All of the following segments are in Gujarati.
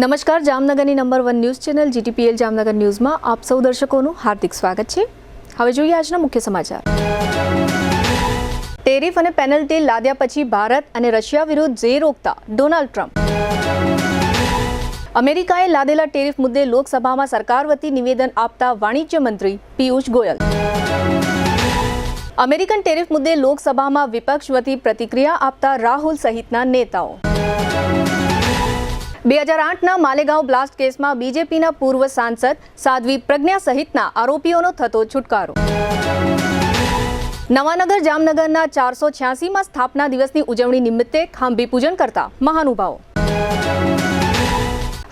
નમસ્કાર, જામનગરની number 1 news channel GTPL Jamnagar ન્યૂઝમાં આપ સૌ દર્શકોનું હાર્દિક સ્વાગત છે। હવે જોઈએ આજના મુખ્ય સમાચાર। ટેરિફ અને પેનલ્ટી લાદ્યા પછી ભારત અને રશિયા વિરુદ્ધ જે રોકતા ડોનાલ્ડ ટ્રમ્પ। અમેરિકાએ લાદેલા ટેરિફ મુદ્દે લોકસભામાં સરકાર વતી નિવેદન આપતા વાણિજ્ય મંત્રી પિયુષ ગોયલ। અમેરિકન ટેરિફ મુદ્દે લોકસભામાં વિપક્ષ વતી પ્રતિક્રિયા આપતા રાહુલ સહિતના નેતાઓ। 2008ના માલેગાંવ બ્લાસ્ટ કેસમાં બીજેપીના પૂર્વ સાંસદ સાધ્વી પ્રજ્ઞા સહિતના આરોપીઓનો થતો છુટકારો। નવાનગર જામનગરના 486માં સ્થાપના દિવસની ઉજવણી નિમિત્તે ખાંભી પૂજન કરતા મહાનુભાવો।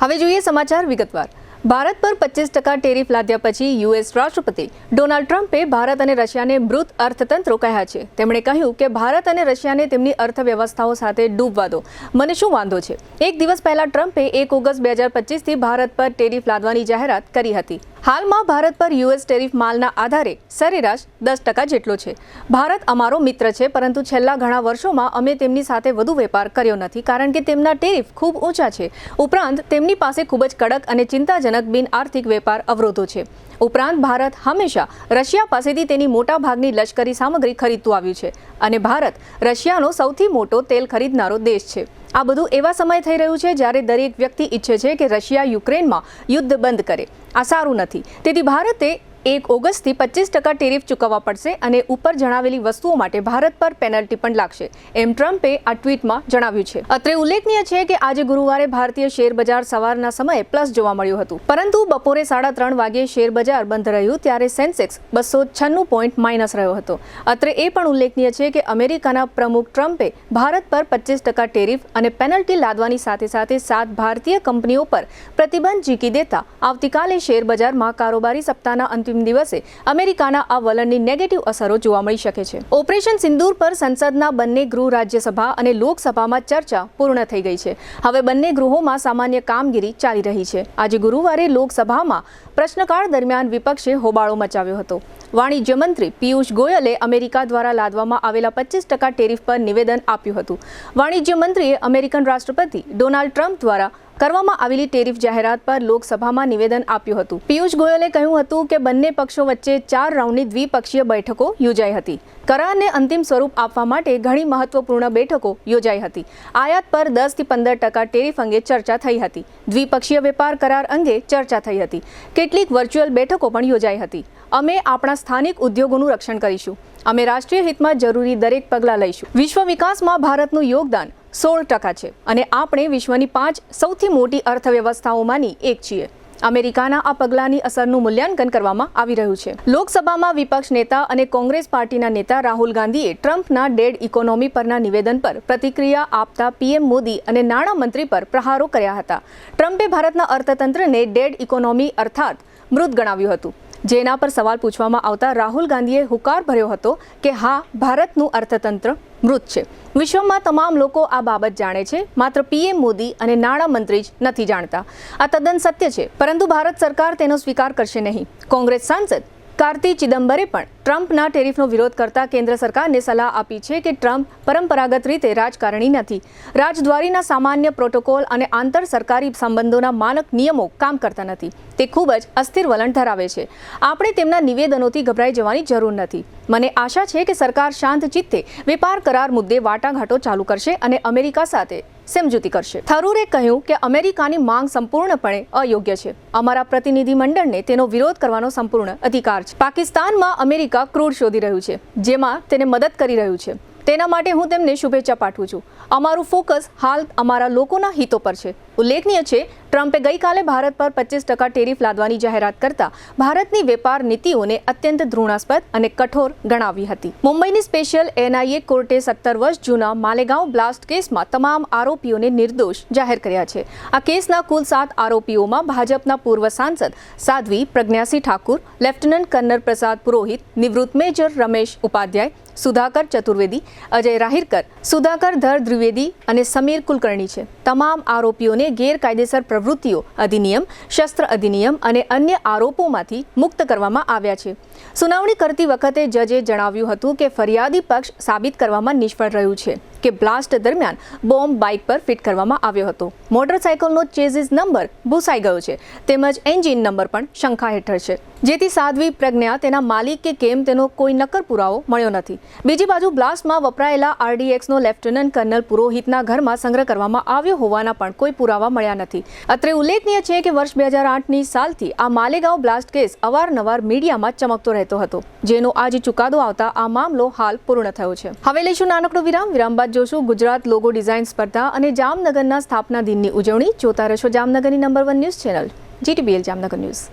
હવે જોઈએ સમાચાર વિગતવાર। ભારત પર 25% ટેરિફ લાદ્યા પછી યુએસ રાષ્ટ્રપતિ ડોનાલ્ડ ટ્રમ્પે ભારત અને રશિયાને મૃત અર્થતંત્રો કહ્યા છે। તેમણે કહ્યું કે ભારત અને રશિયાને તેમની અર્થવ્યવસ્થાઓ સાથે ડૂબવા દો, મને શું વાંધો છે। એક દિવસ પહેલા ટ્રમ્પે 1 ઓગસ્ટ 2025થી ભારત પર ટેરિફ લાદવાની જાહેરાત કરી હતી। હાલમાં ભારત પર યુએસ ટેરિફ માલના આધારે સરેરાશ 10% જેટલો છે। ભારત અમારો મિત્ર છે, પરંતુ છેલ્લા ઘણા વર્ષોમાં અમે તેમની સાથે વધુ વેપાર કર્યો નથી કારણ કે તેમના ટેરિફ ખૂબ ઊંચા છે। ઉપરાંત તેમની પાસે ખૂબ જ કડક અને ચિંતાજનક બિન આર્થિક વેપાર અવરોધો છે। ઉપરાંત ભારત હંમેશા રશિયા પાસેથી તેની મોટા ભાગની લશ્કરી સામગ્રી ખરીદતું આવ્યું છે અને ભારત રશિયાનો સૌથી મોટો તેલ ખરીદનારો દેશ છે। આ બધું એવા સમય થઈ રહ્યું છે જ્યારે દરેક વ્યક્તિ ઈચ્છે છે કે રશિયા યુક્રેનમાં યુદ્ધ બંધ કરે। આ સારું નથી, તેથી ભારતે 1 ઓગસ્ટથી 25% ટેરિફ ચૂકવવા પડશે અને ઉપર જણાવેલી વસ્તુઓ માટે ભારત પર પેનલ્ટી પણ લાગશે, એમ ટ્રમ્પે આ ટ્વીટમાં જણાવ્યું છે। અત્રે ઉલ્લેખનીય છે કે આજે ગુરુવારે ભારતીય શેર બજાર સવારના સમયે પ્લસ જોવા મળ્યું હતું, પરંતુ બપોરે 3:30 વાગ્યે શેર બજાર બંધ રહ્યું ત્યારે સેન્સેક્સ 296 પોઈન્ટ માઇનસ રહ્યો હતો। અત્રે એ પણ ઉલ્લેખનીય છે કે અમેરિકાના પ્રમુખ ટ્રમ્પે ભારત પર 25% ટેરિફ અને પેનલ્ટી લાદવાની સાથે સાથે 7 ભારતીય કંપનીઓ પર પ્રતિબંધ ઝીકી દેતા આવતીકાલે શેર બજારમાં કારોબારી સપ્તાહના અંતિમ દિવસે અમેરિકાના આ વલણની નેગેટિવ અસરો જોવા મળી શકે છે। ઓપરેશન સિંદૂર પર સંસદના બંને ગૃહ રાજ્યસભા અને લોકસભામાં ચર્ચા પૂર્ણ થઈ ગઈ છે। હવે બંને ગૃહોમાં સામાન્ય કામગીરી ચાલી રહી છે। આજે ગુરુવારે લોકસભામાં પ્રશ્નકાળ દરમિયાન વિપક્ષે હોબાળો મચાવ્યો હતો। વાણિજ્ય મંત્રી પિયુષ ગોયલે અમેરિકા દ્વારા લાદવામાં આવેલા 25% ટેરિફ પર નિવેદન આપ્યું હતું। વાણિજ્ય મંત્રીએ અમેરિકન રાષ્ટ્રપતિ ડોનાલ્ડ ટ્રમ્પ દ્વારા કરવામાં આવેલી ટેરિફ જાહેરાત પર લોકસભામાં નિવેદન આપ્યું હતું। પિયુષ ગોયલે કહ્યું હતું કે બંને પક્ષો વચ્ચે 4 રાઉન્ડની દ્વિપક્ષીય બેઠકો યોજાઈ હતી। કરારને અંતિમ સ્વરૂપ આપવા માટે ઘણી મહત્વપૂર્ણ બેઠકો યોજાઈ હતી। આયાત પર 10 થી 15% ટેરિફ અંગે ચર્ચા થઈ હતી। દ્વિપક્ષીય વેપાર કરાર અંગે ચર્ચા થઈ હતી। કેટલીક વર્ચ્યુઅલ બેઠકો પણ યોજાઈ હતી। અમે આપણા સ્થાનિક ઉદ્યોગોનું રક્ષણ કરીશું। અમે રાષ્ટ્રીય હિતમાં જરૂરી દરેક પગલાં લઈશું। વિશ્વ વિકાસમાં ભારતનું યોગદાન 16% છે અને આપણે વિશ્વની 5 સૌથી મોટી અર્થવ્યવસ્થાઓમાંની એક છીએ। અમેરિકાના આ પગલાંની અસરનું મૂલ્યાંકન કરવામાં આવી રહ્યું છે। લોકસભામાં વિપક્ષ નેતા અને કોંગ્રેસ પાર્ટીના નેતા રાહુલ ગાંધીએ ટ્રમ્પના ડેડ ઇકોનોમી પરના નિવેદન પર પ્રતિક્રિયા આપતા પીએમ મોદી અને નાણામંત્રી પર પ્રહારો કર્યા હતા। ટ્રમ્પે ભારતના અર્થતંત્રને ડેડ ઇકોનોમી અર્થાત મૃત ગણાવ્યું હતું, જેના પર સવાલ પૂછવામાં આવતા રાહુલ ગાંધીએ હુંકાર ભર્યો હતો કે હા, ભારતનું અર્થતંત્ર મૃત છે। વિશ્વમાં તમામ લોકો આ બાબત જાણે છે, માત્ર પીએમ મોદી અને નાણામંત્રી જ નથી જાણતા। આ તદ્દન સત્ય છે, પરંતુ ભારત સરકાર તેનો સ્વીકાર કરશે નહીં। કોંગ્રેસ સાંસદ કાર્તિ ચિદમ્બરે પણ ટ્રમ્પના ટેરિફનો વિરોધ કરતા કેન્દ્ર સરકારને સલાહ આપી છે કે ટ્રમ્પ પરંપરાગત રીતે રાજકારણી નથી। રાજદ્વારીના સામાન્ય પ્રોટોકોલ અને આંતર સરકારી સંબંધોના માનક નિયમો કામ કરતા નથી। તે ખૂબ જ અસ્થિર વલણ ધરાવે છે। આપણે તેમના નિવેદનોથી ગભરાઈ જવાની જરૂર નથી। મને આશા છે કે સરકાર શાંત ચિત્તે વેપાર કરાર મુદ્દે વાટાઘાટો ચાલુ કરશે અને અમેરિકા સાથે સમજૂતી કરશે। થરૂરે કહ્યું કે અમેરિકાની માંગ સંપૂર્ણપણે અયોગ્ય છે। અમારા પ્રતિનિધિ મંડળને તેનો વિરોધ કરવાનો સંપૂર્ણ અધિકાર છે। પાકિસ્તાનમાં અમેરિકા ક્રૂડ શોધી રહ્યું છે, જેમાં તેને મદદ કરી રહ્યું છે। તેના માટે હું તેમને શુભેચ્છા પાઠવું છું। અમારું ફોકસ હાલ અમારા લોકોના હિતો પર છે। ઉલ્લેખનીય છે, ટ્રમ્પે ગઈકાલે ભારત પર 25% ટેરિફ લાદવાની જાહેરાત કરતા ભારતની વેપાર નીતિઓને અત્યંત ઘૃણાસ્પદ અને કઠોર ગણાવી હતી। મુંબઈની સ્પેશિયલ NIA કોર્ટે 17 વર્ષ જૂના માલેગાંવ બ્લાસ્ટ કેસમાં તમામ આરોપીઓને નિર્દોષ જાહેર કર્યા છે। આ કેસના કુલ 7 આરોપીઓમાં ભાજપના પૂર્વ સાંસદ સાધ્વી પ્રજ્ઞાસિંહ ઠાકુર, લેફ્ટનન્ટ કર્નલ પ્રસાદ પુરોહિત, નિવૃત્ત મેજર રમેશ ઉપાધ્યાય, સુધાકર ચતુર્વેદી, અજય રાહિરકર, સુધાકર ધર દ્વિવેદી અને સમીર કુલકર્ણી છે। તમામ આરોપીઓને ગેરકાયદેસર પ્રવૃત્તિઓ અધિનિયમ, શસ્ત્ર અધિનિયમ અને અન્ય આરોપોમાંથી મુક્ત કરવામાં આવ્યા છે। સુનાવણી કરતી વખતે જજે જણાવ્યું હતું કે ફરિયાદી પક્ષ સાબિત કરવામાં નિષ્ફળ રહ્યું છે કે બ્લાસ્ટ દરમિયાન બોમ્બ બાઇક પર ફિટ કરવામાં આવ્યો હતો. મોટરસાયકલનો ચેઝિસ નંબર ભૂસાઈ ગયો છે તેમજ એન્જિન નંબર પણ શંકા હેઠળ છે, જેથી સાધ્વી પ્રજ્ઞા તેના માલિક કે કેમ તેનો કોઈ નક્કર પુરાવો મળ્યો નથી. બીજી બાજુ બ્લાસ્ટમાં વપરાયેલા RDXનો લેફ્ટનન્ટ કર્નલ પુરોહિતના ઘરમાં સંગ્રહ કરવામાં આવ્યો હોવાના પણ કોઈ પુરાવા મળ્યા નથી. અત્રે ઉલ્લેખનીય છે કે વર્ષ 2008ની સાલથી આ માલેગાંવ બ્લાસ્ટ કેસ અવારનવાર મીડિયામાં ચમકતો રહેતો હતો, જેનો આજે ચુકાદો આવતા આ મામલો હાલ પૂર્ણ થયો છે. હવે લઈશું નાનકડો વિરામ બાદ જોશું ગુજરાત લોગો ડિઝાઇન સ્પર્ધા અને જામનગરના સ્થાપના દિનની ઉજવણી. જોતા રહેશો જામનગરની number 1 news channel GTBL Jamnagar news.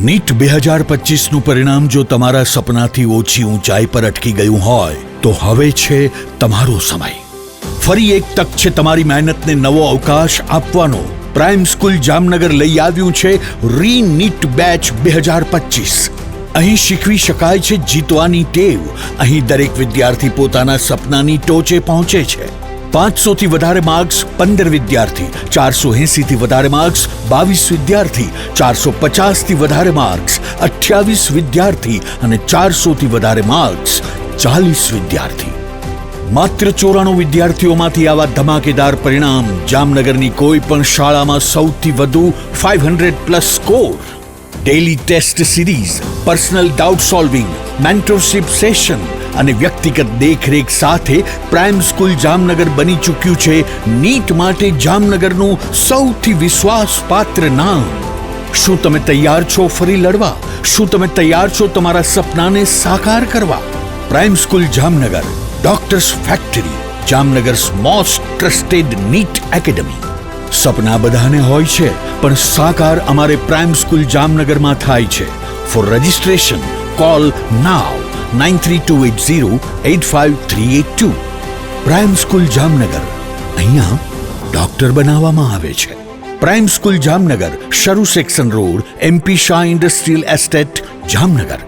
NEET 2025નું પરિણામ જો તમારા સપનાથી ઓછી ઊંચાઈ પર અટકી ગયું હોય તો હવે છે તમારો સમય. ફરી એક તક છે તમારી મહેનતને નવો અવકાશ આપવાનો. પ્રાઇમ સ્કૂલ જામનગર લઈ આવ્યું છે રીનીટ બેચ 2025. અહીં શીખવી શકાય છે જીતવાની ટેવ. અહીં દરેક વિદ્યાર્થી પોતાના સપનાની ટોચે પહોંચે છે. 500થી વધારે માર્ક્સ 15 વિદ્યાર્થી, 480થી વધારે માર્ક્સ 22 વિદ્યાર્થી, 450થી વધારે માર્ક્સ 28 વિદ્યાર્થી અને 400થી વધારે માર્ક્સ 40 વિદ્યાર્થી. માત્ર 94 વિદ્યાર્થીઓમાંથી આવા ધમાકેદાર પરિણામ. જામનગરની કોઈ પણ શાળામાં સૌથી વધુ 500+ score. Daily test series, personal doubt solving, mentorship session અને વ્યક્તિગત દેખરેખ સાથે પ્રાઇમ સ્કૂલ જામનગર બની ચૂક્યું છે નીટ માટે જામનગરનું સૌથી વિશ્વાસપાત્ર નામ. શું તમે તૈયાર છો ફરી લડવા? શું તમે તૈયાર છો તમારા સપનાને સાકાર કરવા? Prime School Jamnagar, doctors factory, જામનગર્સ મોસ્ટ ટ્રસ્ટેડ નીટ એકેડમી. સપના બધાને હોય છે, પણ સાકાર અમારે પ્રાઇમ સ્કૂલ જામનગરમાં થાય છે. For registration call now 9328085382. Prime School Jamnagar, અહીંયા ડોક્ટર બનાવવામાં આવે છે. પ્રાઇમ સ્કૂલ જામનગર, શરૂ section road, MP Shah industrial estate, Jamnagar.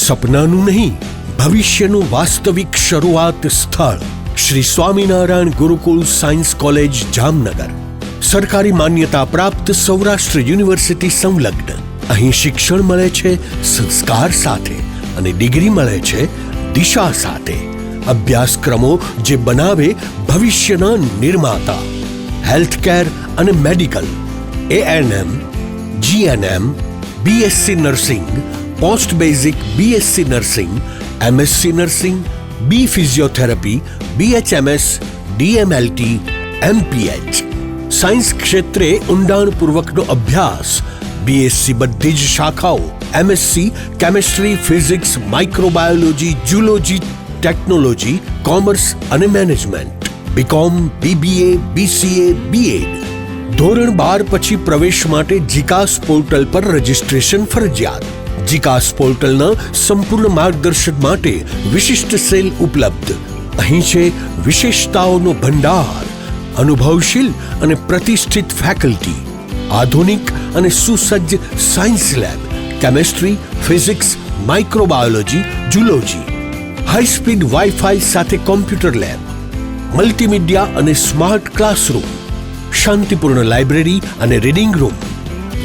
સપનાનું નહીં, ભવિષ્યનું વાસ્તવિક શરૂઆત સ્થળ શ્રી સ્વામિનારાયણ ગુરુકુલ સાયન્સ કોલેજ જામનગર. સરકારી માન્યતા પ્રાપ્ત સૌરાષ્ટ્ર યુનિવર્સિટી સંલગ્ન. અહીં શિક્ષણ મળે છે સંસ્કાર સાથે અને ડિગ્રી મળે છે દિશા સાથે. અભ્યાસક્રમો જે બનાવે ભવિષ્યના નિર્માતા. હેલ્થકેર અને medical, ANM, GNM, BSc nursing, post basic BSc nursing, MSc nursing, B physiotherapy, BHMS, DMLT, MPH. Science ક્ષેત્રે ઊંડાણપૂર્વકનો અભ્યાસ. BSc બધી જ શાખાઓ, MSc chemistry, physics, microbiology, zoology, technology, commerce અને management. BCom, BBA, BCA, BEd. ધોરણ 12 પછી પ્રવેશ માટે જીકાસ પોર્ટલ પર રજિસ્ટ્રેશન ફરજિયાત. જીકાસ પોર્ટલના સંપૂર્ણ માર્ગદર્શન માટે વિશિષ્ટ સેલ ઉપલબ્ધ. અહીં છે વિશેષતાઓનો ભંડાર. અનુભવશીલ અને પ્રતિષ્ઠિત ફેકલ્ટી, આધુનિક અને સુસજ્જ science lab, chemistry, physics, microbiology, zoology, high speed wifi સાથે કોમ્પ્યુટર લેબ, મલ્ટીમીડિયા અને સ્માર્ટ ક્લાસરૂમ, શાંતિપૂર્ણ લાઇબ્રેરી અને રીડિંગ રૂમ,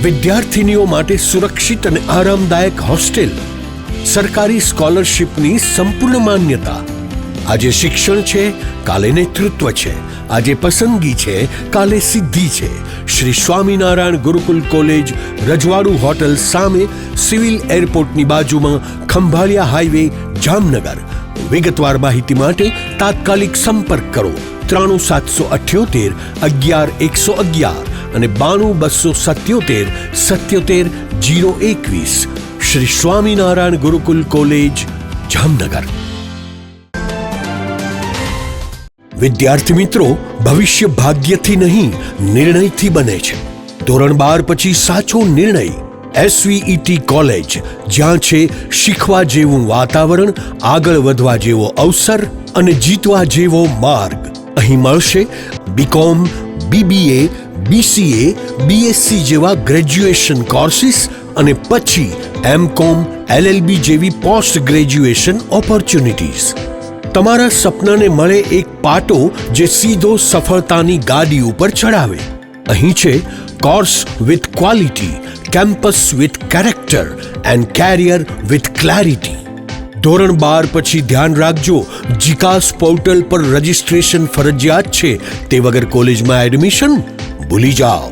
વિદ્યાર્થીનીઓ માટે સુરક્ષિત અને આરામદાયક હોસ્ટેલ, સરકારી સ્કોલરશિપની સંપૂર્ણ માન્યતા. આજે શિક્ષણ છે, કાલે નેતૃત્વ છે. આજે પસંદગી છે, કાલે સિદ્ધિ છે. શ્રી સ્વામિનારાયણ ગુરુકુલ કોલેજ, રજવાડુ હોટલ સામે, સિવિલ એરપોર્ટની બાજુમાં, ખંભાળિયા હાઈવે, જામનગર. વિગતવાર માહિતી માટે તાત્કાલિક સંપર્ક કરો 93778 11111 અને 92277 77 021. શ્રી સ્વામિનારાયણ ગુરુકુલ કોલેજ, જામનગર. વિદ્યાર્થી મિત્રો, ભવિષ્ય ભાગ્યથી નહીં, નિર્ણયથી બને છે. ધોરણ 12 પછી સાચો નિર્ણય SVET કોલેજ, જ્યાં છે શીખવા જેવું વાતાવરણ, આગળ વધવા જેવો અવસર અને જીતવા જેવો માર્ગ. અહીં મળશે BCom, BBA, BCA, BSc જેવા ગ્રેજ્યુએશન કોર્સિસ અને પછી MCom, LLB જેવી પોસ્ટ ગ્રેજ્યુએશન ઓપોર્ચ્યુનિટીઝ. તમારા સપનાને મળે એક પાટો જે સીધો સફળતાની ગાડી ઉપર ચડાવે. અહીં છે course with quality, campus with character and carrier with clarity. ધોરણ 12 પછી ધ્યાન રાખજો, જીકાસ પોર્ટલ પર રજીસ્ટ્રેશન ફરજિયાત છે. તે વગર કોલેજમાં એડમિશન ભૂલી જાઓ.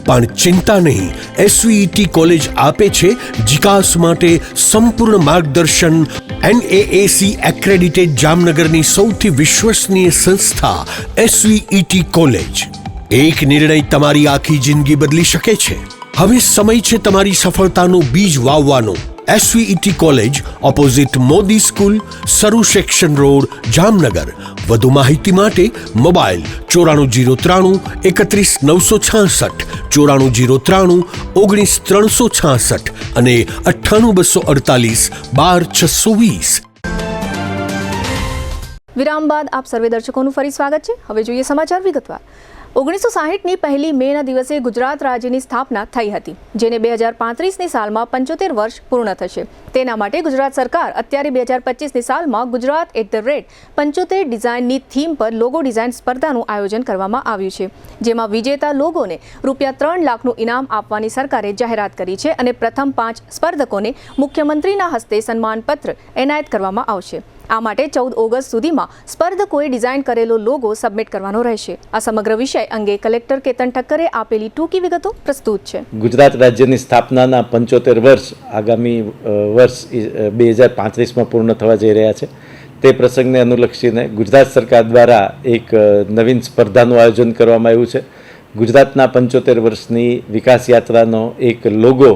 પણ ચિંતા નહીં, એસવીઈટી કોલેજ આપે છે જીકાસ માટે સંપૂર્ણ માર્ગદર્શન. NAAC એક્રેડિટેડ જામનગરની સૌથી વિશ્વસનીય સંસ્થા એસવીઈટી કોલેજ. એક નિર્ણય તમારી આખી જિંદગી બદલી શકે છે. હવે સમય છે તમારી સફળતાનું બીજ વાવવાનો. SVET college, opposite Modi school, Saru section road, Jamnagar. વધુ માહિતી માટે મોબાઈલ 9403 31966, 9403 19366 અને 98248 12620. વિરામ બાદ આપ સર્વે દર્શકોનું ફરી સ્વાગત છે. હવે જોઈએ સમાચાર વિગતવાર. 1960ની પહેલી મેના દિવસે ગુજરાત રાજ્યની સ્થાપના થઈ હતી, જેને 2035ની સાલમાં 75 વર્ષ પૂર્ણ થશે. તેના માટે ગુજરાત સરકાર અત્યારે 2025ની સાલમાં ગુજરાત @75 ડિઝાઇનની થીમ પર લોગો ડિઝાઇન સ્પર્ધાનું આયોજન કરવામાં આવ્યું છે, જેમાં વિજેતા લોગોને ₹3 લાખનું ઇનામ આપવાની સરકારે જાહેરાત કરી છે અને પ્રથમ 5 સ્પર્ધકોને મુખ્યમંત્રીના હસ્તે સન્માનપત્ર એનાયત કરવામાં આવશે. આ માટે 14 ઓગસ્ટ સુધીમાં સ્પર્ધકોએ ડિઝાઇન કરેલો લોગો સબમિટ કરવાનો રહેશે. આ સમગ્ર વિષય અંગે કલેક્ટર કેતન ઠક્કરે આપેલી ટૂંકી વિગતો પ્રસ્તુત છે. ગુજરાત રાજ્યની સ્થાપનાના 75 વર્ષ આગામી વર્ષ 2035માં પૂર્ણ થવા જઈ રહ્યા છે. તે પ્રસંગને અનુલક્ષીને ગુજરાત સરકાર દ્વારા એક નવીન સ્પર્ધાનું આયોજન કરવામાં આવ્યું છે. ગુજરાતના 75 વર્ષની વિકાસ યાત્રાનો એક લોગો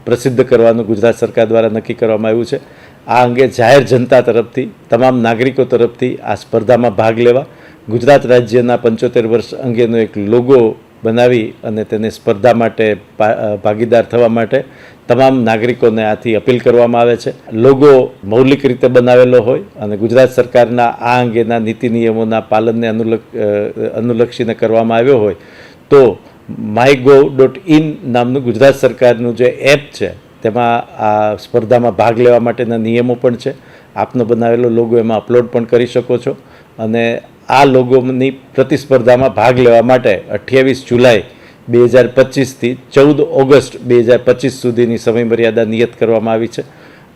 પ્રસિદ્ધ કરવાનું ગુજરાત સરકાર દ્વારા નક્કી કરવામાં આવ્યું છે. આ અંગે જાહેર જનતા તરફથી, તમામ નાગરિકો તરફથી આ સ્પર્ધામાં ભાગ લેવા, ગુજરાત રાજ્યના 75 વર્ષ અંગેનો એક લોગો બનાવી અને તેને સ્પર્ધા માટે ભાગીદાર થવા માટે તમામ નાગરિકોને આથી અપીલ કરવામાં આવે છે. લોગો મૌલિક રીતે બનાવેલો હોય અને ગુજરાત સરકારના આ અંગેના નીતિ નિયમોના પાલનને અનુલક્ષીને કરવામાં આવ્યો હોય તો mygov.in નામનું ગુજરાત સરકારનું જે એપ છે તેમાં આ સ્પર્ધામાં ભાગ લેવા માટેના નિયમો પણ છે. આપનો બનાવેલો લોગો એમાં અપલોડ પણ કરી શકો છો અને આ લોગોની પ્રતિસ્પર્ધામાં ભાગ લેવા માટે 28 જુલાઈ 2025થી 14 ઓગસ્ટ 2025 સુધીની સમયમર્યાદા નિયત કરવામાં આવી છે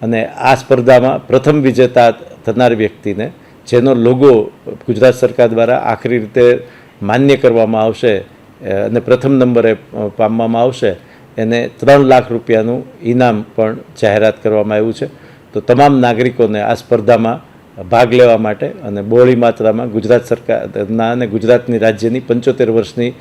અને આ સ્પર્ધામાં પ્રથમ વિજેતા થનાર વ્યક્તિને, જેનો લોગો ગુજરાત સરકાર દ્વારા આખરી રીતે માન્ય કરવામાં આવશે અને પ્રથમ નંબરે પામવામાં આવશે, એને ₹3 લાખ ઇનામ પણ જાહેરાત કરવામાં આવ્યું છે. તો તમામ નાગરિકોને આ સ્પર્ધામાં ભાગ લેવા માટે અને બહોળી માત્રામાં ગુજરાત સરકારના અને ગુજરાતની રાજ્યની 75 વર્ષની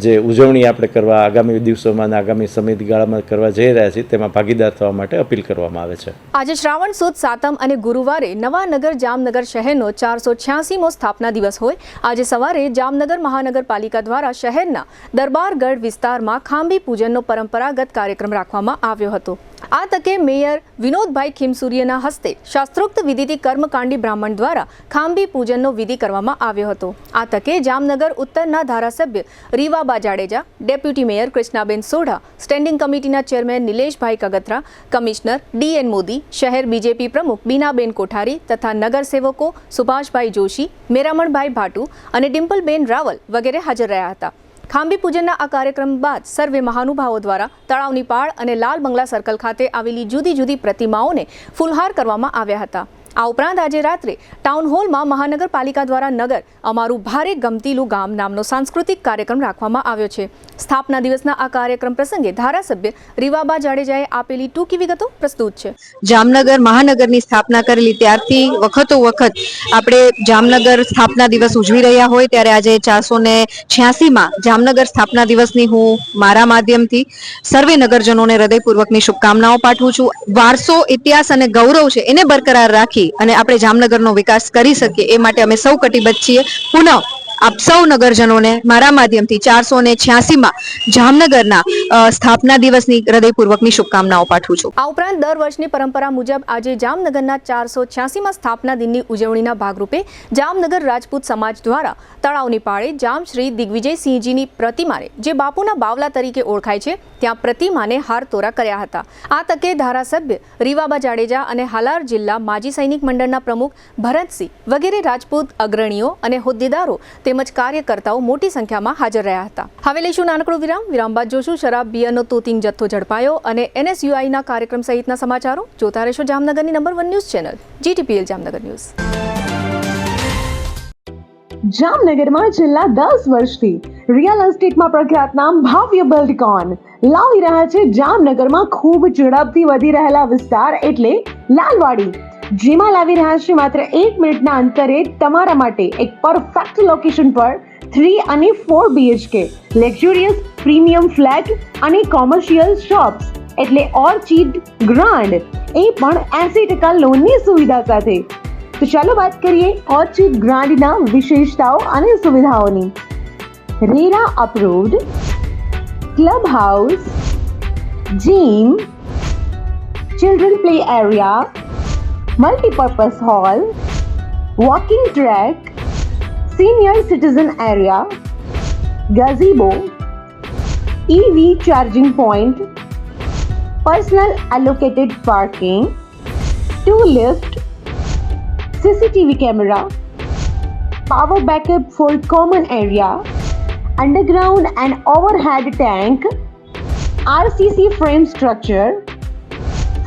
જે ઉજવણી આપણે કરવા આગામી દિવસોમાં અને આગામી સમયગાળામાં કરવા જઈ રહ્યા છીએ તેમાં ભાગીદાર થવા માટે અપીલ કરવામાં આવે છે. આજે શ્રાવણ સુદ સાતમ અને ગુરુવારે નવાનગર જામનગર શહેરનો 486મો સ્થાપના દિવસ હોય આજે સવારે જામનગર મહાનગરપાલિકા દ્વારા શહેરના દરબારગઢ વિસ્તારમાં ખાંભી પૂજનનો પરંપરાગત કાર્યક્રમ રાખવામાં આવ્યો હતો. આ તકે મેયર વિનોદભાઈ ખીમસુરિયાના હસ્તે શાસ્ત્રોક્ત વિધિથી કર્મકાંડી બ્રાહ્મણ દ્વારા ખાંભી પૂજનનો વિધિ કરવામાં આવ્યો હતો. આ તકે જામનગર ઉત્તરના ધારાસભ્ય Rivaba Jadeja, deputy mayor Krishnaben Sodha, standing કમિટીના ચેરમેન નિલેશભાઈ કગથરા, કમિશનર DN મોદી, શહેર બીજેપી પ્રમુખ બીનાબેન કોઠારી તથા નગરસેવકો સુભાષભાઈ જોશી, મેરામણભાઈ ભાટુ અને ડિમ્પલબેન રાવલ વગેરે હાજર રહ્યા હતા. ખાંભી પૂજનના આ કાર્યક્રમ બાદ સર્વે મહાનુભાવો દ્વારા તળાવની પાળ અને લાલ બંગલા સર્કલ ખાતે આવેલી જુદી જુદી પ્રતિમાઓને ફૂલહાર કરવામાં આવ્યા હતા. આ ઉપરાંત આજે રાત્રે ટાઉન હોલમાં મહાનગરપાલિકા દ્વારા નગર અમારું ભારે ગમતીલું ગામ નામનો સાંસ્કૃતિક કાર્યક્રમ રાખવામાં આવ્યો છે. સ્થાપના દિવસના આ કાર્યક્રમ પ્રસંગે ધારાસભ્ય રીવાબા જાડેજાએ આપેલી ટૂંકી વિગતો પ્રસ્તુત છે. જામનગર મહાનગરની સ્થાપના કરેલી ત્યારથી વખતો વખત આપણે જામનગર સ્થાપના દિવસ ઉજવી રહ્યા હોય ત્યારે આજે 486માં જામનગર સ્થાપના દિવસની હું મારા માધ્યમથી સર્વે નગરજનોને હૃદયપૂર્વકની શુભકામનાઓ પાઠવું છું. વારસો, ઇતિહાસ અને ગૌરવ છે એને બરકરાર રાખી અને આપણે જામનગરનો વિકાસ કરી શકીએ એ માટે અમે સૌ કટિબદ્ધ છીએ. પુનઃ આપ સૌ નગરજનોને મારા માધ્યમથી 486માં જામનગરના સ્થાપના દિવસની હૃદયપૂર્વકની શુભકામનાઓ પાઠવું છું. આ ઉપરાંત દર વર્ષની પરંપરા મુજબ આજે જામનગરના 486માં સ્થાપના દિનની ઉજવણીના ભાગરૂપે જામનગર રાજપૂત સમાજ દ્વારા તળાવની પાળે જામ શ્રી દિગ્વિજયસિંહજીની પ્રતિમાને, જે બાપુના બાવલા તરીકે ઓળખાય છે, ત્યાં પ્રતિમાને હાર તોરા કર્યા હતા. આ તકે ધારાસભ્ય રીવાબા જાડેજા અને હાલાર જિલ્લા માજી સૈનિક મંડળના પ્રમુખ ભરતસિંહ વગેરે રાજપૂત અગ્રણીઓ અને હોદ્દેદારો તેમજ કાર્યકર્તાઓ મોટી સંખ્યામાં હાજર રહ્યા હતા. હવે લઈશું નાનકડું વિરામ બાદ જોશું શરાબ બિયરનો તોતિંગ જથ્થો ઝડપાયો અને NSUIના કાર્યક્રમ સહિતના સમાચારો. જોતા રહેશો જામનગરની number 1 news channel GTPL Jamnagar news. જામનગરમાં છેલ્લા 10 વર્ષથી રિયલ એસ્ટેટમાં પ્રખ્યાત નામ ભવ્ય બિલ્ડકોન લાવી રહ્યા છે જામનગરમાં ખૂબ ઝડપથી વધી રહેલા વિસ્તાર એટલે લાલવાડી, જેમાં લાવી રહ્યા છે માત્ર 1 મિનિટના અંતરે તમારા માટે એક પરફેક્ટ લોકેશન પર 3 અને 4 BHK લક્ઝુરિયસ પ્રીમિયમ ફ્લેટ અને કોમર્શિયલ શોપ્સ એટલે ઓર્ચિડ ગ્રાન્ડ, એ પણ 80% લોનની સુવિધા સાથે. તો ચાલો વાત કરીએ ઓર્ચિડ ગ્રાન્ડના વિશેષતાઓ અને સુવિધાઓની. RERA approved, club house, gym, children play area, multipurpose hall, walking track, senior citizen area, gazebo, EV charging point, personal allocated parking, 2 lift, CCTV camera, power backup for common area, underground and overhead tank, RCC frame structure,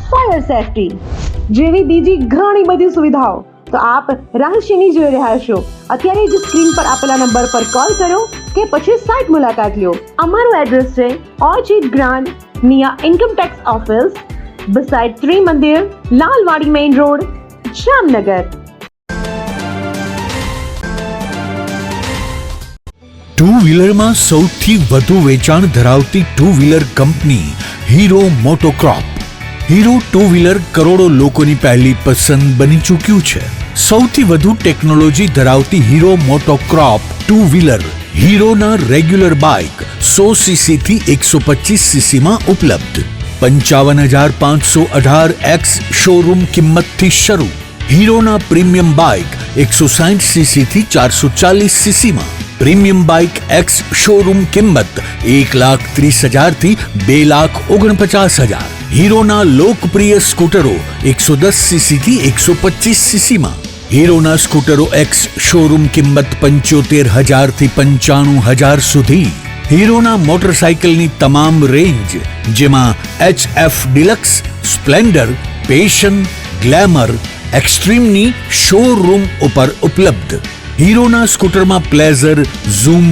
fire safety જેવી બીજી ઘણી બધી સુવિધાઓ તો આપ રહસ્યની જોઈ રહ્યા છો. અત્યારે જ સ્ક્રીન પર આપેલા નંબર પર કોલ કરો કે પછી સાઇટ મુલાકાત લો. અમારું એડ્રેસ છે Orchid Grand near income tax office beside Trimandir, Lalwadi main road, Jamnagar. Two વ્હીલરમાં સૌથી વધુ વેચાણ ધરાવતી two wheeler company Hero MotoCorp. Hero two wheeler કરોડો લોકોની પહેલી પસંદ બની ચૂક્યું છે. સૌથી વધુ ટેકનોલોજી ધરાવતી હીરો મોટોક્રોપ ટુ વ્હીલર હીરોના રેગ્યુલર બાઇક 100cc થી 125cc માં ઉપલબ્ધ. 55,518 X શોરૂમ કિંમતથી શરૂ. હીરોના પ્રીમિયમ બાઇક 160cc થી 440cc માં. પ્રીમિયમ બાઇક X શોરૂમ કિંમત 1,30,000 થી 2,49,000. હીરોના લોકપ્રિય સ્કૂટરો 110cc થી 125cc માં. હીરોના સ્કૂટરો X શોરૂમ કિંમત 75,000 થી 95,000 સુધી. હીરોના મોટરસાઇકલની તમામ રેન્જ જેમાં HF deluxe, Splendor, Passion, Glamour, એક્સ્ટ્રીમની શોરૂમ ઉપર ઉપલબ્ધ. હીરોના સ્કૂટરમાં પ્લેઝર, ઝૂમ,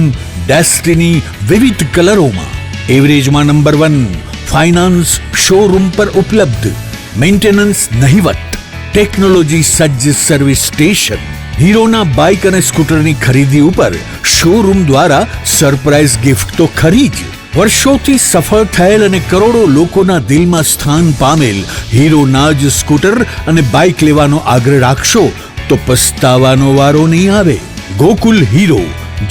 ડેસ્ટિની વિવિધ કલરોમાં. એવરેજમાં નંબર 1. ફાઇનાન્સ શોરૂમ પર ઉપલબ્ધ. મેન્ટેનન્સ નહિવત. ટેકનોલોજી સજ્જ સર્વિસ સ્ટેશન. હીરોના બાઇક અને સ્કૂટરની ખરીદી ઉપર શોરૂમ દ્વારા સરપ્રાઇઝ ગિફ્ટ તો ખરી જ. વર્ષોથી સફળ થયેલ અને કરોડો લોકોના દિલમાં સ્થાન પામેલ હીરોના જ સ્કૂટર અને બાઇક લેવાનો આગ્રહ રાખશો તો પસ્તાવાનો વારો નહીં આવે. Gokul hero,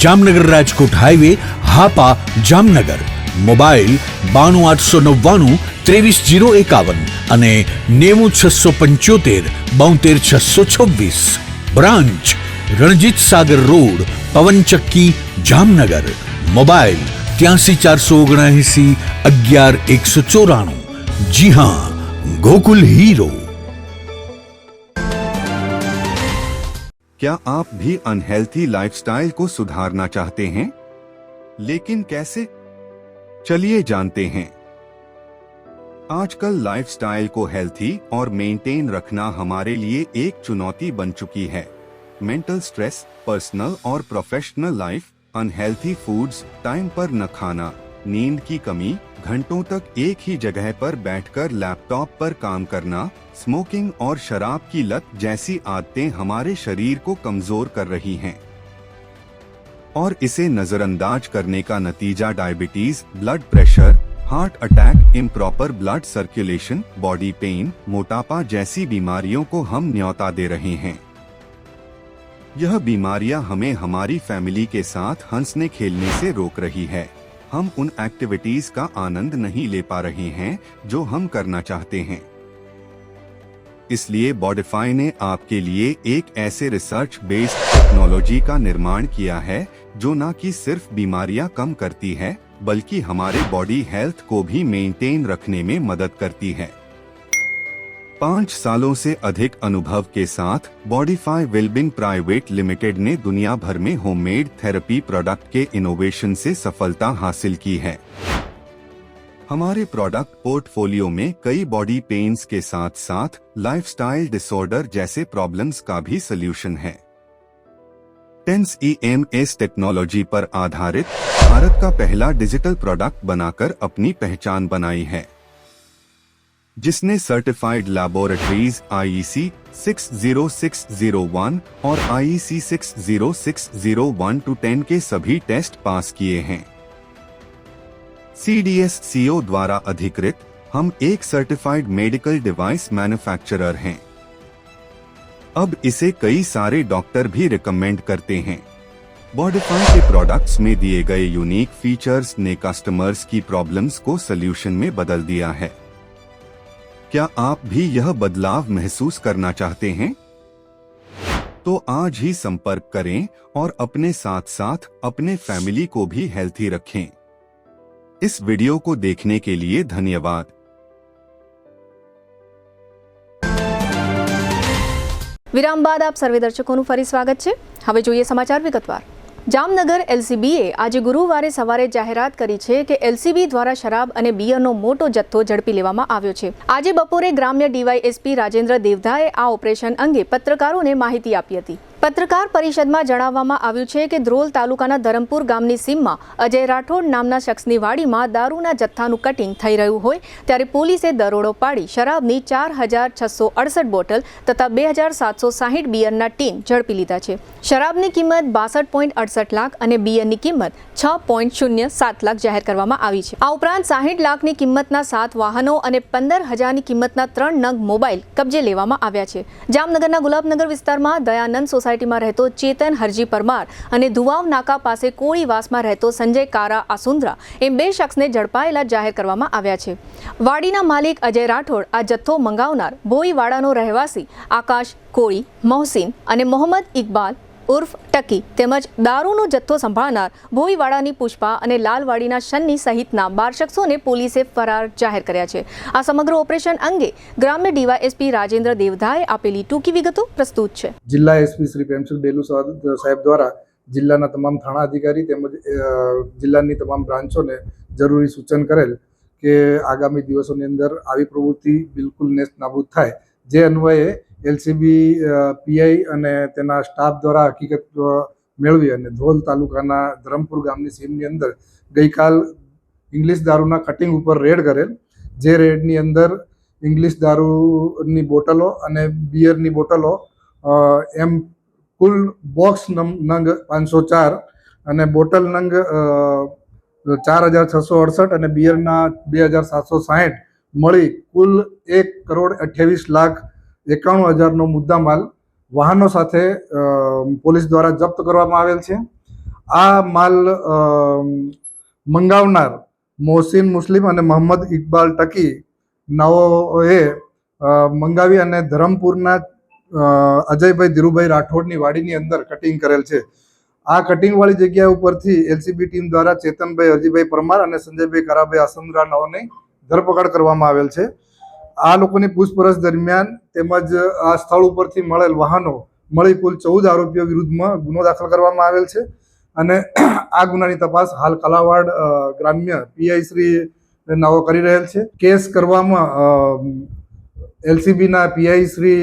Jamnagar Rajkot highway, Hapa, Jamnagar. Mobile 92 899 23 051 અને 90 675 72 626. Branch Ranjit Sagar road, પવનચક્કી, Jamnagar. Mobile 83 479 11 194. જી હા, गोकुल हीरो. क्या आप भी अनहेल्थी लाइफस्टाइल को सुधारना चाहते हैं? लेकिन कैसे? चलिए जानते हैं। आजकल लाइफस्टाइल को हेल्थी और मेंटेन रखना हमारे लिए एक चुनौती बन चुकी है। मेंटल स्ट्रेस, पर्सनल और professional life, unhealthy foods, time पर न खाना, नींद की कमी, घंटों तक एक ही जगह पर बैठकर लैपटॉप पर काम करना, स्मोकिंग और शराब की लत जैसी आदतें हमारे शरीर को कमजोर कर रही हैं। और इसे नजरअंदाज करने का नतीजा diabetes, blood pressure, heart attack, improper blood circulation, body pain, मोटापा जैसी बीमारियों को हम न्योता दे रहे हैं। यह बीमारियां हमें हमारी फैमिली के साथ हंसने खेलने से रोक रही है। हम उन एक्टिविटीज का आनंद नहीं ले पा रहे हैं जो हम करना चाहते हैं। इसलिए बॉडिफाई ने आपके लिए एक ऐसे रिसर्च बेस्ड टेक्नोलॉजी का निर्माण किया है जो न कि सिर्फ बीमारियां कम करती है बल्कि हमारे बॉडी हेल्थ को भी मेंटेन रखने में मदद करती है। 5 सालों से अधिक अनुभव के साथ बॉडीफाई वेलबींग प्राइवेट लिमिटेड ने दुनिया भर में होममेड थेरेपी प्रोडक्ट के इनोवेशन से सफलता हासिल की है। हमारे प्रोडक्ट पोर्टफोलियो में कई बॉडी पेन्स के साथ साथ लाइफस्टाइल डिसऑर्डर जैसे प्रॉब्लम्स का भी सलूशन है। टेंस EMS टेक्नोलॉजी पर आधारित भारत का पहला डिजिटल प्रोडक्ट बनाकर अपनी पहचान बनाई है, जिसने सर्टिफाइड लैबोरेटरीज IEC 60601 और IEC 60601-10 के सभी टेस्ट पास किए हैं। CDSCO द्वारा अधिकृत हम एक सर्टिफाइड मेडिकल डिवाइस मैन्युफैक्चरर हैं। अब इसे कई सारे डॉक्टर भी रिकमेंड करते हैं। बॉडीफाई के प्रोडक्ट्स में दिए गए यूनिक फीचर्स ने कस्टमर्स की प्रॉब्लम्स को सल्यूशन में बदल दिया है। क्या आप भी यह बदलाव महसूस करना चाहते हैं? तो आज ही संपर्क करें और अपने साथ साथ अपने फैमिली को भी हेल्थी रखें। इस वीडियो को देखने के लिए धन्यवाद। વિરામ બાદ આપ સર્વે દર્શકોનું ફરી સ્વાગત છે। હવે જોઈએ સમાચાર વિગતવાર। જામનગર LCBએ આજે ગુરુવારે સવારે જાહેરાત કરી છે કે LCB દ્વારા શરાબ અને બિયરનો મોટો જથ્થો ઝડપી લેવામાં આવ્યો છે। આજે બપોરે ગ્રામ્ય DYSP રાજેન્દ્ર દેવધાએ આ ઓપરેશન અંગે પત્રકારોને માહિતી આપી હતી। પત્રકાર પરિષદમાં જણાવવામાં આવ્યું છે કે ધ્રોલ તાલુકાના ધરમપુર ગામની સીમમાં અજય રાઠોડ નામના શખ્સની વાડીમાં દારૂના જથ્થાનું કટિંગ થઈ રહ્યું હોય ત્યારે પોલીસે દરોડો પાડી શરાબની 4668 બોટલ તથા 2760 બિયરના ટીન ઝડપી લીધા છે। શરાબની કિંમત 62.68 લાખ અને બિયરની કિંમત 6.07 લાખ જાહેર કરવામાં આવી છે। આ ઉપરાંત 60 લાખની કિંમતના 7 વાહનો અને 15,000ની કિંમતના 3 નંગ મોબાઈલ કબજે લેવામાં આવ્યા છે। જામનગરના ગુલાબનગર વિસ્તારમાં દયાનંદ સોસાયટીમાં રહેતો ચેતન હરજી પરમાર અને ધુવાવ નાકા પાસે કોળીવાસમાં રહેતો સંજય કારા આસુંદ્રા એમ 2 શખ્સને ઝડપાયેલા જાહેર કરવામાં આવ્યા છે। વાડીના માલિક અજય રાઠોડ આ જથ્થો મંગાવનાર ભોઈવાડાનો રહેવાસી આકાશ કોળી, મોહસિન અને મોહમ્મદ ઇકબાલ ઉર્ફ ટકી તેમજ દારૂનો જથ્થો સંભાળનાર ભોઈવાડાની પુષ્પા અને લાલવાડીના શન્ની સહિતના 12 શખ્સોને પોલીસે ફરાર જાહેર કર્યા છે। આ સમગ્ર ઓપરેશન અંગે ગ્રામ્ય DYSP રાજેન્દ્ર દેવધાએ આપેલી ટૂંકી વિગતો પ્રસ્તુત છે। જિલ્લા SP શ્રી પ્રેમસિંહ ડેલુ સાહેબ દ્વારા જિલ્લાના તમામ થાણા અધિકારી તેમજ જિલ્લાની તમામ બ્રાન્ચોને જરૂરી સૂચન કરેલ કે આગામી દિવસોની અંદર આવી પ્રવૃત્તિ બિલકુલ નેસ્ત નાબૂદ થાય। જે અન્વયે LCB PI અને તેના સ્ટાફ દ્વારા હકીકત મેળવી અને ધ્રોલ તાલુકાના ધરમપુર ગામની સીમની અંદર ગઈકાલ ઇંગ્લિશ દારૂના કટિંગ ઉપર રેડ કરેલ। જે રેડની અંદર ઇંગ્લિશ દારૂની બોટલો અને બિયરની બોટલો એમ કુલ બોક્સ નંગ 504 અને બોટલ નંગ 4668 અને બિયરના 2760 મળી કુલ 1,28,91,000નો મુદ્દામાલ વાહનો સાથે પોલીસ દ્વારા જપ્ત કરવામાં આવેલ છે। આ માલ મંગાવનાર મોહસિન મુસ્લિમ અને મોહમ્મદ ઇકબાલ ટકી નાઓએ મંગાવી અને ધરમપુરના અજયભાઈ ધીરુભાઈ રાઠોડની વાડીની અંદર કટિંગ કરેલ છે। આ કટિંગવાળી જગ્યા ઉપરથી LCB ટીમ દ્વારા ચેતનભાઈ હરજીભાઈ પરમાર અને સંજયભાઈ કારાભાઈ આસંદ્રા નાઓની ધરપકડ કરવામાં આવેલ છે। આ લોકોની પૂછપરછ દરમિયાન તેમજ આ સ્થળ ઉપરથી મળેલ વાહનો મળી કુલ 14 આરોપીઓ વિરુદ્ધમાં ગુનો દાખલ કરવામાં આવેલ છે અને આ ગુનાની તપાસ હાલ કાલાવાડ ગ્રામ્ય PI શ્રી નાઓ કરી રહેલ છે। કેસ કરવામાં LCBના PI શ્રી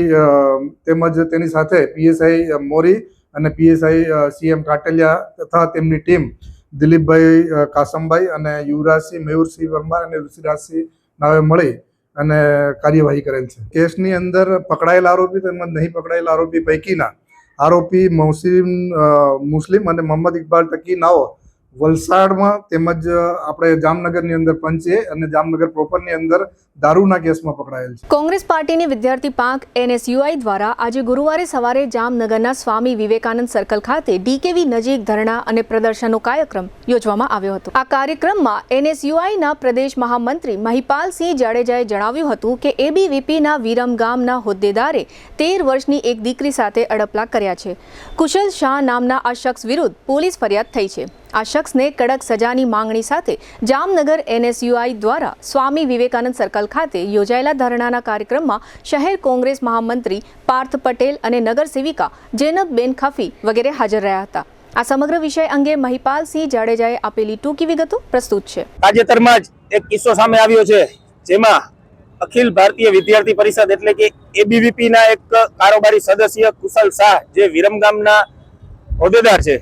તેમજ તેની સાથે PSI મોરી અને PSI CM કાટેલિયા તથા તેમની ટીમ દિલીપભાઈ કાસમભાઈ અને યુવરાજસિંહ મયુરસિંહ વર્મા અને ઋષિરાજસિંહ નાવે મળી અને કાર્યવાહી કરેલ છે। કેસની અંદર પકડાયેલ આરોપી તેમજ નહીં પકડાયેલ આરોપી પૈકીના આરોપી મોહસિન મુસ્લિમ અને મોહમ્મદ ઇકબાલ ટકી નાઓ વલસાડમાં તેમજ આપણે જામનગરની અંદર પંચે અને જામનગર પ્રોપરની અંદર દારૂના કેસમાં પકડાયેલ છે। કોંગ્રેસ પાર્ટીની વિદ્યાર્થી પાંખ NSUI દ્વારા આજે ગુરુવારે સવારે જામનગરના સ્વામી વિવેકાનંદ સર્કલ ખાતે DKV નજીક ધરણા અને પ્રદર્શનનો કાર્યક્રમ યોજવામાં આવ્યો હતો। આ કાર્યક્રમમાં NSUIના પ્રદેશ મહામંત્રી મહિપાલસિંહ જાડેજાએ જણાવ્યું હતું કે ABVPના વિરમ ગામના હોદ્દેદારે 13 વર્ષની એક દીકરી સાથે અડપલા કર્યા છે। કુશલ શાહ નામના આ શખ્સ વિરુદ્ધ પોલીસ ફરિયાદ થઈ છે। આ શખ્સને કડક સજાની માંગણી સાથે જામનગર NSUI દ્વારા સ્વામી વિવેકાનંદ સર્કલ ખાતે યોજાયેલા ધરણાના કાર્યક્રમમાં શહેર કોંગ્રેસ મહામંત્રી પાર્થ પટેલ અને નગર સેવિકા જેનબબેન ખફી વગેરે હાજર રહ્યા હતા. આ સમગ્ર વિષય અંગે મહિપાલસિંહ જાડેજાએ આપેલી ટૂંકી વિગતો પ્રસ્તુત છે. તાજેતરમાં જ એક કિસ્સો સામે આવ્યો છે, જેમાં અખિલ ભારતીય વિદ્યાર્થી પરિષદ એટલે કે એબીવીપી ના એક કારોબારી સદસ્ય કુશલ શાહ, જે વિરમગામના હોદ્દેદાર છે,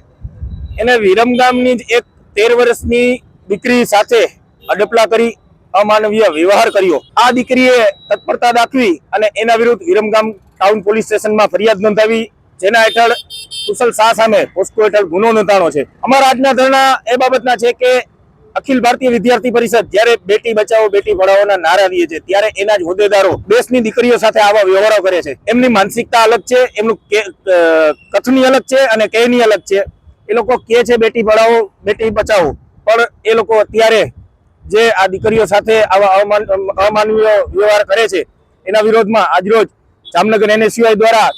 એને વિરમગામની જ એક 13 વર્ષની દીકરી સાથે અડપલા કરી અમાનવીય વ્યવહાર કર્યો. આ દીકરીએ તત્પરતા દાખવી અને એના વિરુદ્ધ વિરમગામ ટાઉન પોલીસ સ્ટેશનમાં ફરિયાદ નોંધાવી, જેના હેઠળ કુશલ શાહ સામે પોસ્કો હેઠળ ગુનો નોંધાણો છે. અમારા આજના ધરણા એ બાબતના છે કે અખિલ ભારતીય વિદ્યાર્થી પરિષદ જ્યારે બેટી બચાવો બેટી પઢાઓના નારા દે છે, ત્યારે એના જ હોદ્દેદારો દેશની દીકરીઓ સાથે આવા વ્યવહારો કરે છે. એમની માનસિકતા અલગ છે, એમનું કથની અલગ છે અને કહેની અલગ છે. એ લોકો કહે છે બેટી પઢાઓ બેટી બચાવો, પણ એ લોકો અત્યારે જે આ દીકરીઓ સાથે આવા અમાનવીય વ્યવહાર કરે છે, એના વિરોધમાં આજરોજ જામનગર NSUI દ્વારા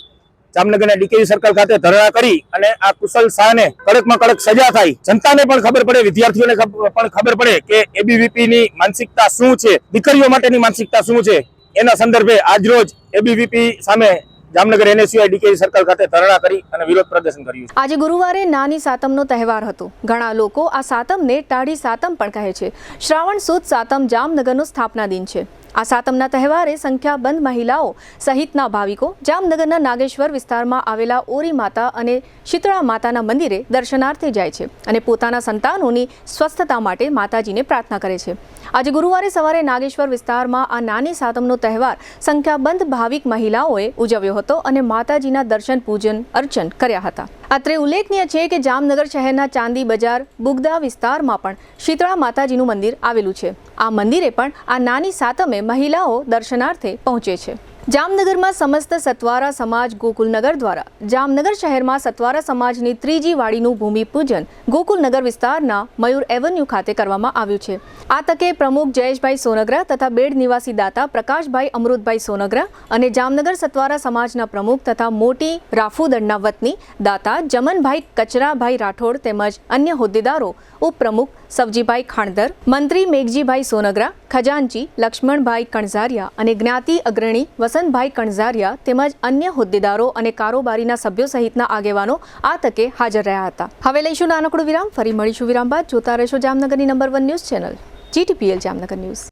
જામનગરના ડીકેવી સર્કલ ખાતે ધરણા કરી અને આ કુશલ શાહને કડકમાં કડક સજા થાય, જનતાને પણ ખબર પડે, વિદ્યાર્થીઓને પણ ખબર પડે કે એબીવીપી ની માનસિકતા શું છે, દીકરીઓ માટેની માનસિકતા શું છે. એના સંદર્ભે આજરોજ એબીવીપી સામે જામનગર NSUI ડીકેવી સર્કલ ખાતે ધરણા કરી અને વિરોધ પ્રદર્શન કર્યું. આજે ગુરુવારે નાની સાતમનો તહેવાર હતો. ઘણા લોકો આ સાતમને ટાઢી સાતમ પણ કહે છે. શ્રાવણ સુદ સાતમ જામનગરનો સ્થાપના દિન છે. આ સાતમના તહેવારે સંખ્યાબંધ મહિલાઓ સહિતના ભાવિકો જામનગરના નાગેશ્વર વિસ્તારમાં આવેલા ઓરી માતા અને શીતળા માતાના મંદિરે દર્શનાર્થે જાય છે અને પોતાના સંતાનોની સ્વસ્થતા માટે માતાજીને પ્રાર્થના કરે છે. આજે ગુરુવારે સવારે નાગેશ્વર વિસ્તારમાં આ નાની સાતમનો તહેવાર સંખ્યાબંધ ભાવિક મહિલાઓએ ઉજવ્યો હતો અને માતાજીના દર્શન પૂજન અર્ચન કર્યા હતા. અત્રે ઉલ્લેખનીય છે કે જામનગર શહેરના ચાંદી બજાર બુગદા વિસ્તારમાં પણ શીતળા માતાજીનું મંદિર આવેલું છે. આ મંદિરે પણ આ નાની સાતમે મહિલાઓ દર્શનાર્થે પહોંચે છે. જામનગરમાં સમસ્ત સતવારા સમાજ ગોકુલનગર દ્વારા જામનગર શહેરમાં સતવારા સમાજની 3જી વાડીનું ભૂમિપૂજન ગોકુલનગર વિસ્તારના મયુર એવન્યુ ખાતે કરવામાં આવ્યું છે. આ તકે પ્રમુખ જયેશભાઈ સોનગરા તથા બેડ નિવાસી દાતા પ્રકાશભાઈ અમૃતભાઈ સોનગરા અને જામનગર સતવારા સમાજના પ્રમુખ તથા મોટી રાફુદળના વતની દાતા જમનભાઈ કચરાભાઈ રાઠોડ તેમજ અન્ય હોદ્દેદારો, ઉપપ્રમુખ સવજીભાઈ ખાણદર, મંત્રી મેઘજીભાઈ સોનગરા, ખજાનચી લક્ષ્મણભાઈ કણઝારિયા અને જ્ઞાતિ અગ્રણી વસંતભાઈ કણઝારિયા તેમજ અન્ય હોદ્દેદારો અને કારોબારીના સભ્યો સહિતના આગેવાનો આ તકે હાજર રહ્યા હતા. હવે લઈશું નાનકડું વિરામ. ફરી મળીશું વિરામ બાદ. જોતા રહેશો જામનગરની number 1 news channel GTPL Jamnagar news.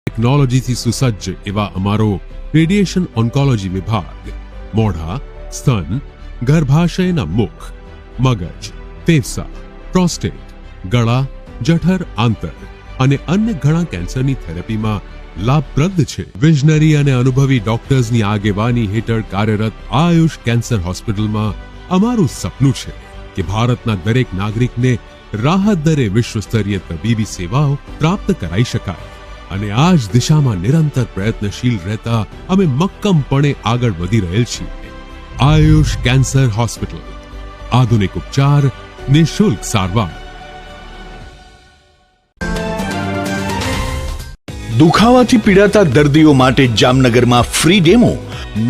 ટેકનોલોજીથી સુસજ્જ એવા અમારો રેડિયેશન ઓન્કોલોજી વિભાગ મોઢા, સ્તન, ગર્ભાશયના મુખ, મગજ, ફેફસા, પ્રોસ્ટેટ, ગળા, જઠર, આંતર અને અન્ય ઘણા કેન્સરની થેરેપીમાં લાભપ્રદ છે. વિઝનરી અને અનુભવી ડોક્ટર્સની આગેવાની હેઠળ કાર્યરત આયુષ કેન્સર હોસ્પિટલમાં અમારું સપનું છે કે ભારતના દરેક નાગરિકને રાહત દરે વિશ્વસ્તરીય તબીબી સેવાઓ પ્રાપ્ત કરાઈ શકાય અને આ જ દિશામાં નિરંતર પ્રયત્નશીલ રહેતા અમે મક્કમપણે આગળ વધી રહેલ છીએ. આયુષ કેન્સર હોસ્પિટલ, આધુનિક ઉપચાર, નિઃશુલ્ક સારવાર. દુખાવાથી પીડાતા દર્દીઓ માટે જામનગરમાં ફ્રી ડેમો.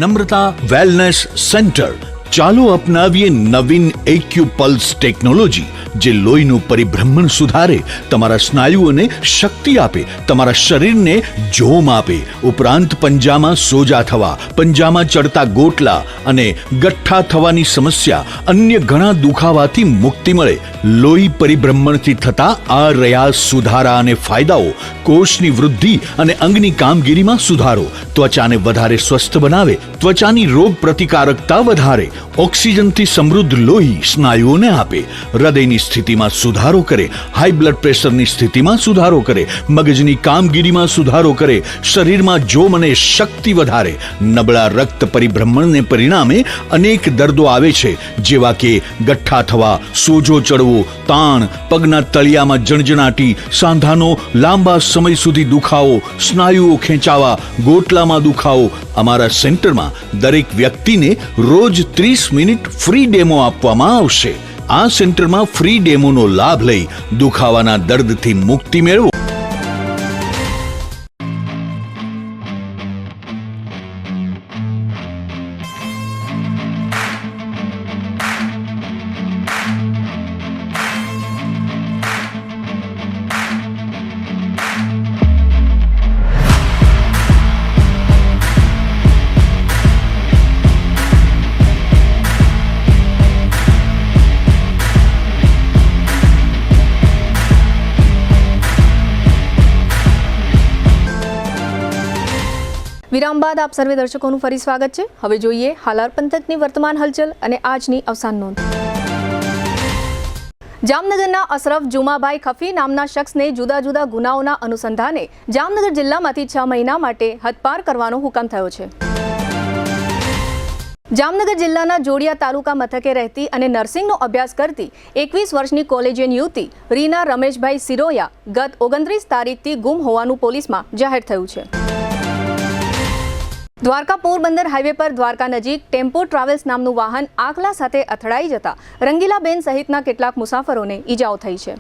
નમ્રતા વેલનેસ સેન્ટર. ચાલો અપનાવીએ નવીન એક્યુપલ્સ ટેકનોલોજી, જે લોહીનું પરિભ્રમણ સુધારે, તમારા સ્નાયુઓને શક્તિ આપે, તમારા શરીરને જોમ આપે. ઉપરાંત પંજામાં સોજા થવા, પંજામાં ચડતા ગોટલા અને ગઠ્ઠા થવાની સમસ્યા, અન્ય ઘણા દુખાવાથી મુક્તિ મળે. લોહી પરિભ્રમણથી થતા આ રહ્યા સુધારા અને ફાયદાઓ. કોષની વૃદ્ધિ અને અંગની કામગીરીમાં સુધારો, ત્વચાને વધારે સ્વસ્થ બનાવે, ત્વચાની રોગ પ્રતિકારકતા વધારે, ઓક્સિજનથી સમૃદ્ધ લોહી સ્નાયુઓને આપે, હૃદયની સ્થિતિમાં સુધારો કરે, હાઈ બ્લડ પ્રેશરની સ્થિતિમાં સુધારો કરે, મગજની કામગીરીમાં સુધારો કરે, શરીરમાં જોમ અને શક્તિ વધારે. નબળા રક્ત પરિભ્રમણને પરિણામે અનેક દર્દો આવે છે, જેવા કે ગઠ્ઠા થવા, સોજો ચડવો, તાણ, પગના તળિયામાં જણજણાટી, સાંધાનો લાંબા સમય સુધી દુખાવો, સ્નાયુઓ ખેંચાવા, ગોટલામાં દુખાવો. અમારા સેન્ટરમાં દરેક વ્યક્તિને રોજ 30 મિનિટ ફ્રી ડેમો આપવામાં આવશે. આ સેન્ટરમાં ફ્રી ડેમોનો લાભ લઈ દુખાવાના દર્દથી મુક્તિ મેળવો. વિરામ બાદ આપ સર્વે દર્શકોનું ફરી સ્વાગત છે. હવે જોઈએ હાલાર પંથકની વર્તમાન હલચલ અને આજની અવસાન નોંધ. જામનગરના અશરફ જુમાભાઈ ખફી નામના શખ્સને જુદા જુદા ગુનાઓના અનુસંધાને જામનગર જિલ્લામાંથી 6 મહિના માટે હદપાર કરવાનો હુકમ થયો છે. જામનગર જિલ્લાના જોડિયા તાલુકા મથકે રહેતી અને નર્સિંગનો અભ્યાસ કરતી 21 વર્ષની કોલેજિયન યુવતી રીના રમેશભાઈ સિરોયા ગત 29 તારીખથી ગુમ હોવાનું પોલીસમાં જાહેર થયું છે. દ્વારકા પોરબંદર હાઈવે પર દ્વારકા નજીક ટેમ્પો ટ્રાવેલ્સ નામનું વાહન આખલા સાથે અથડાઈ જતા રંગીલાબેન સહિતના કેટલાક મુસાફરોને ઈજાઓ થઈ છે.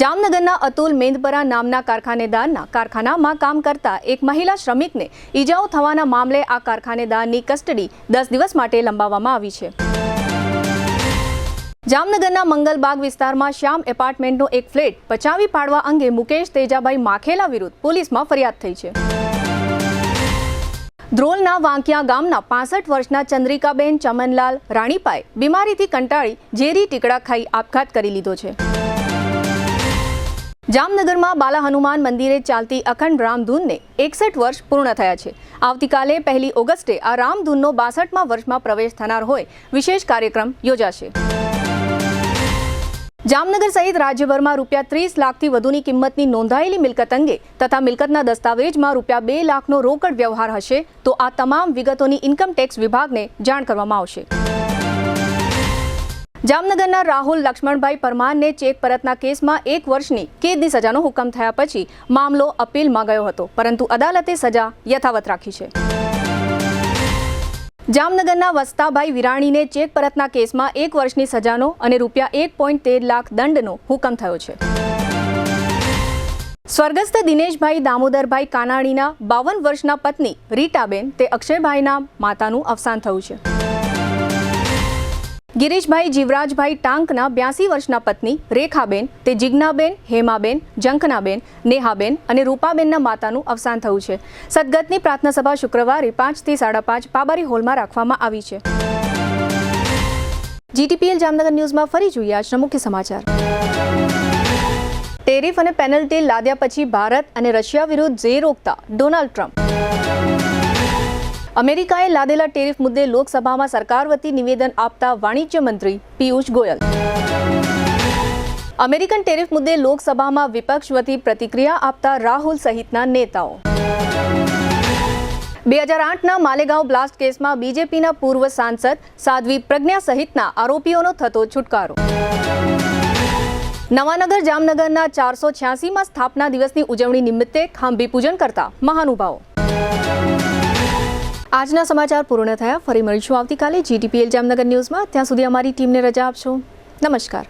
જામનગરના અતુલ મેંદપરા નામના કારખાનેદારના કારખાનામાં કામ કરતા એક મહિલા શ્રમિકને ઈજાઓ થવાના મામલે આ કારખાનેદારની કસ્ટડી 10 દિવસ માટે લંબાવવામાં આવી છે. જામનગરના મંગલબાગ વિસ્તારમાં શ્યામ એપાર્ટમેન્ટનો એક ફ્લેટ પચાવી પાડવા અંગે મુકેશ તેજાભાઈ માખેલા વિરુદ્ધ પોલીસમાં ફરિયાદ થઈ છે. ધ્રોલના વાંકિયા ગામના 65 વર્ષના ચંદ્રિકાબેન ચમનલાલ રાણીપાએ બીમારીથી કંટાળી ઝેરી ટીકડા ખાઈ આપઘાત કરી લીધો છે. જામનગરમાં બાલા હનુમાન મંદિરે ચાલતી અખંડ રામધૂનને 61 વર્ષ પૂર્ણ થયા છે. આવતીકાલે 1 ઓગસ્ટે આ રામધૂનનો 62મા વર્ષમાં પ્રવેશ થનાર હોય વિશેષ કાર્યક્રમ યોજાશે. જામનગર સહિત રાજ્યભરમાં ₹30 લાખથી વધુની કિંમતની નોંધાયેલી મિલકત અંગે તથા મિલકતના દસ્તાવેજમાં ₹2 લાખનો રોકડ વ્યવહાર હશે તો આ તમામ વિગતોની ઇન્કમટેક્સ વિભાગને જાણ કરવામાં આવશે. જામનગરના રાહુલ લક્ષ્મણભાઈ પરમારને ચેક પરતના કેસમાં 1 વર્ષની કેદની સજાનો હુકમ થયા પછી મામલો અપીલમાં ગયો હતો, પરંતુ અદાલતે સજા યથાવત રાખી છે. જામનગરના વસ્તાભાઈ વિરાણીને ચેક પરતના કેસમાં 1 વર્ષની સજાનો અને ₹1.13 લાખ દંડનો હુકમ થયો છે. સ્વર્ગસ્થ દિનેશભાઈ દામોદરભાઈ કાનાણીના 52 વર્ષના પત્ની રીટાબેન તે અક્ષયભાઈના માતાનું અવસાન થયું છે. ગિરીશભાઈ જીવરાજભાઈ ટાંકના 82 વર્ષના પત્ની રેખાબેન તે જિજ્ઞાબેન, હેમાબેન, જંખનાબેન, નેહાબેન અને રૂપાબેનના માતાનું અવસાન થયું છે. સદગતની પ્રાર્થના સભા શુક્રવારે 5 થી 5:30 પાબારી હોલમાં રાખવામાં આવી છે. GTPL જામનગર ન્યૂઝમાં ફરી જોઈએ આજના મુખ્ય સમાચાર. ટેરિફ અને પેનલ્ટી લાદ્યા પછી ભારત અને રશિયા વિરુદ્ધ ઝેર રોકતા ડોનાલ્ડ ટ્રમ્પ. અમેરિકાએ લાદેલા ટેરિફ મુદ્દે લોકસભામાં સરકાર વતી નિવેદન આપતા વાણિજ્ય મંત્રી પિયુષ ગોયલ. અમેરિકન ટેરિફ મુદ્દે લોકસભામાં વિપક્ષ વતી પ્રતિક્રિયા આપતા રાહુલ સહિતના નેતાઓ. 2008ના માલેગાંવ બ્લાસ્ટ કેસમાં બીજેપીના પૂર્વ સાંસદ સાધ્વી પ્રજ્ઞા સહિતના આરોપીઓનો થતો છુટકારો. નવાનગર જામનગરના 486માં સ્થાપના દિવસની ઉજવણી નિમિત્તે ખાંભી પૂજન કરતા મહાનુભાવો. આજના સમાચાર પૂર્ણ થયા. ફરી મળીશું આવતીકાલે GTPL જામનગર ન્યૂઝમાં. ત્યાં સુધી અમારી ટીમને રજા આપશો. નમસ્કાર.